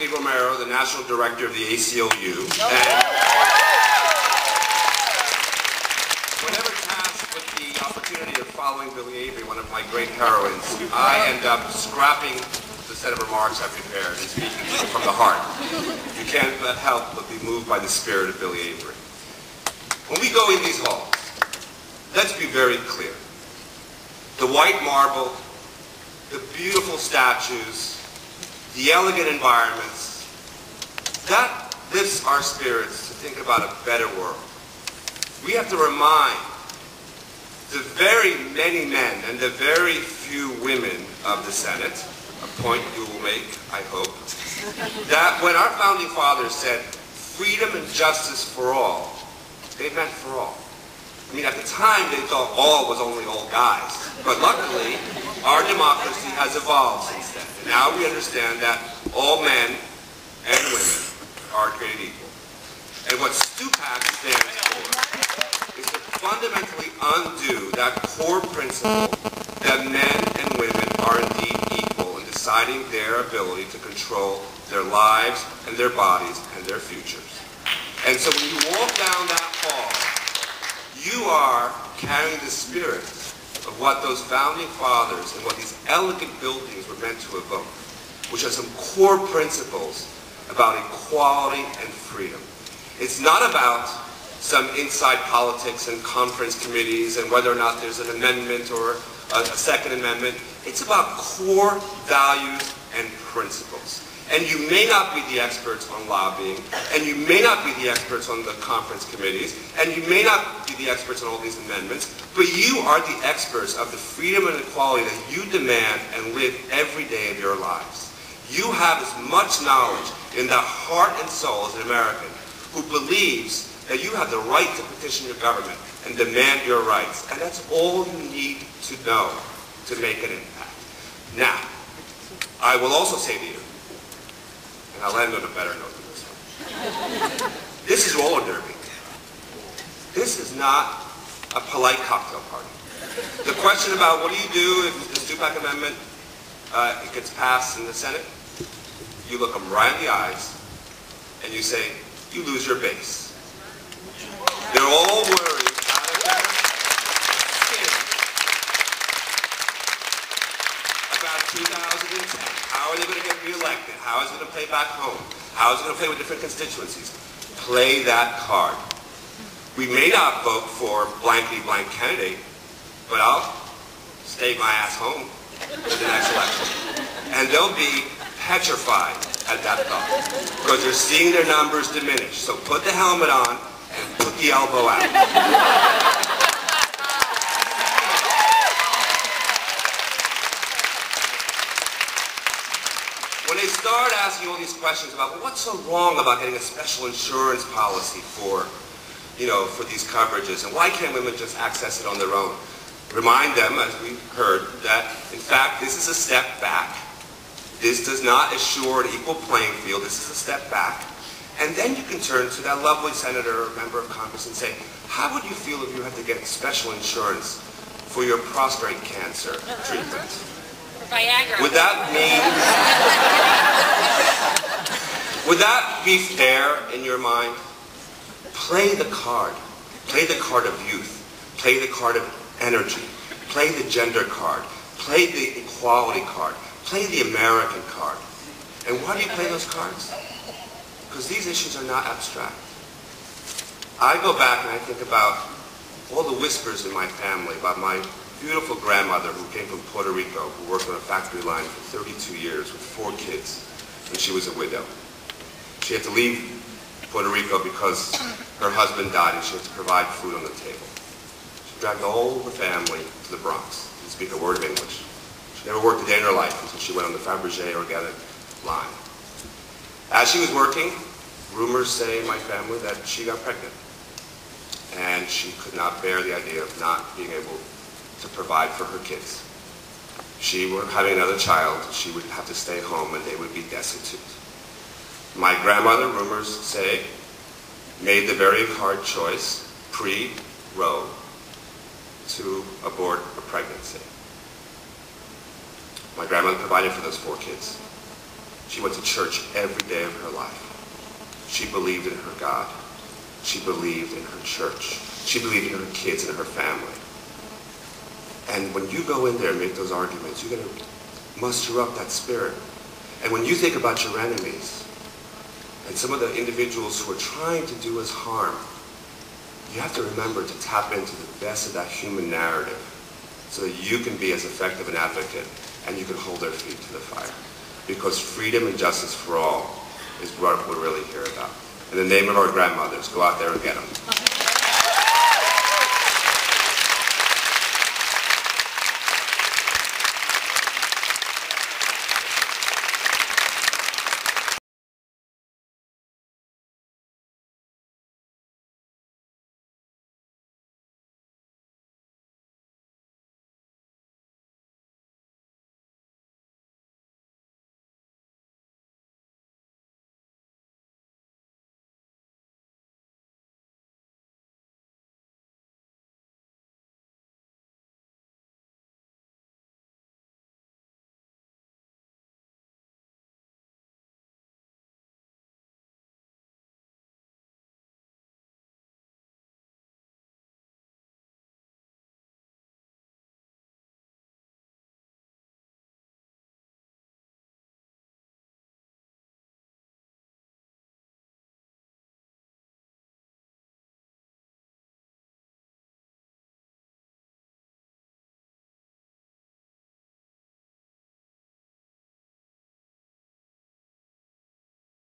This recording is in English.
Romero, the National Director of the ACLU, and whenever tasked with the opportunity of following Billy Avery, one of my great heroines, I end up scrapping the set of remarks I prepared and speaking from the heart. You can't help but be moved by the spirit of Billy Avery. When we go in these halls, let's be very clear. The white marble, the beautiful statues, the elegant environments, that lifts our spirits to think about a better world. We have to remind the very many men and the very few women of the Senate, a point you will make, I hope, that when our founding fathers said freedom and justice for all, they meant for all. I mean, at the time, they thought all was only all guys. But luckily, our democracy has evolved since then. And now we understand that all men and women are created equal. And what Stupak stands for is to fundamentally undo that core principle that men and women are indeed equal in deciding their ability to control their lives and their bodies and their futures. And so when you walk down that hall, you are carrying the spirit of what those founding fathers and what these elegant buildings were meant to evoke, which are some core principles about equality and freedom. It's not about some inside politics and conference committees and whether or not there's an amendment or a second amendment. It's about core values and principles. And you may not be the experts on lobbying, and you may not be the experts on the conference committees, and you may not be the experts on all these amendments, but you are the experts of the freedom and equality that you demand and live every day of your lives. You have as much knowledge in the heart and soul as an American who believes that you have the right to petition your government and demand your rights, and that's all you need to know to make an impact. Now, I will also say to you, and I'll end on a better note than this one. This is roller derby. This is not a polite cocktail party. The question about what do you do if the Stupak Amendment it gets passed in the Senate, you look them right in the eyes and you say, you lose your base. They're all worried out of their skin about 2010. How are they going to get reelected? How is it going to play back home? How is it going to play with different constituencies? Play that card. We may not vote for blankety blank candidate, but I'll stay my ass home for the next election. And they'll be petrified at that thought because they're seeing their numbers diminish. So put the helmet on and put the elbow out. When they start asking all these questions about, well, what's so wrong about getting a special insurance policy for, for these coverages, and why can't women just access it on their own? Remind them, as we heard, that in fact this is a step back. This does not assure an equal playing field. This is a step back. And then you can turn to that lovely senator or member of Congress and say, how would you feel if you had to get special insurance for your prostate cancer treatment? Viagra. Would that be fair in your mind? Play the card. Play the card of youth. Play the card of energy. Play the gender card. Play the equality card. Play the American card. And why do you play those cards? Because these issues are not abstract. I go back and I think about all the whispers in my family about my beautiful grandmother who came from Puerto Rico, who worked on a factory line for 32 years with 4 kids, and she was a widow. She had to leave Puerto Rico because her husband died and she had to provide food on the table. She dragged all the family to the Bronx. Didn't speak a word of English. She never worked a day in her life until she went on the Fabergé organic line. As she was working, rumors say in my family that she got pregnant. And she could not bear the idea of not being able to provide for her kids. She were having another child, she would have to stay home and they would be destitute. My grandmother, rumors say, made the very hard choice, pre-Roe, to abort a pregnancy. My grandmother provided for those 4 kids. She went to church every day of her life. She believed in her God. She believed in her church. She believed in her kids and her family. And when you go in there and make those arguments, you're going to muster up that spirit. And when you think about your enemies and some of the individuals who are trying to do us harm, you have to remember to tap into the best of that human narrative so that you can be as effective an advocate and you can hold their feet to the fire. Because freedom and justice for all is what we're really here about. In the name of our grandmothers, go out there and get them.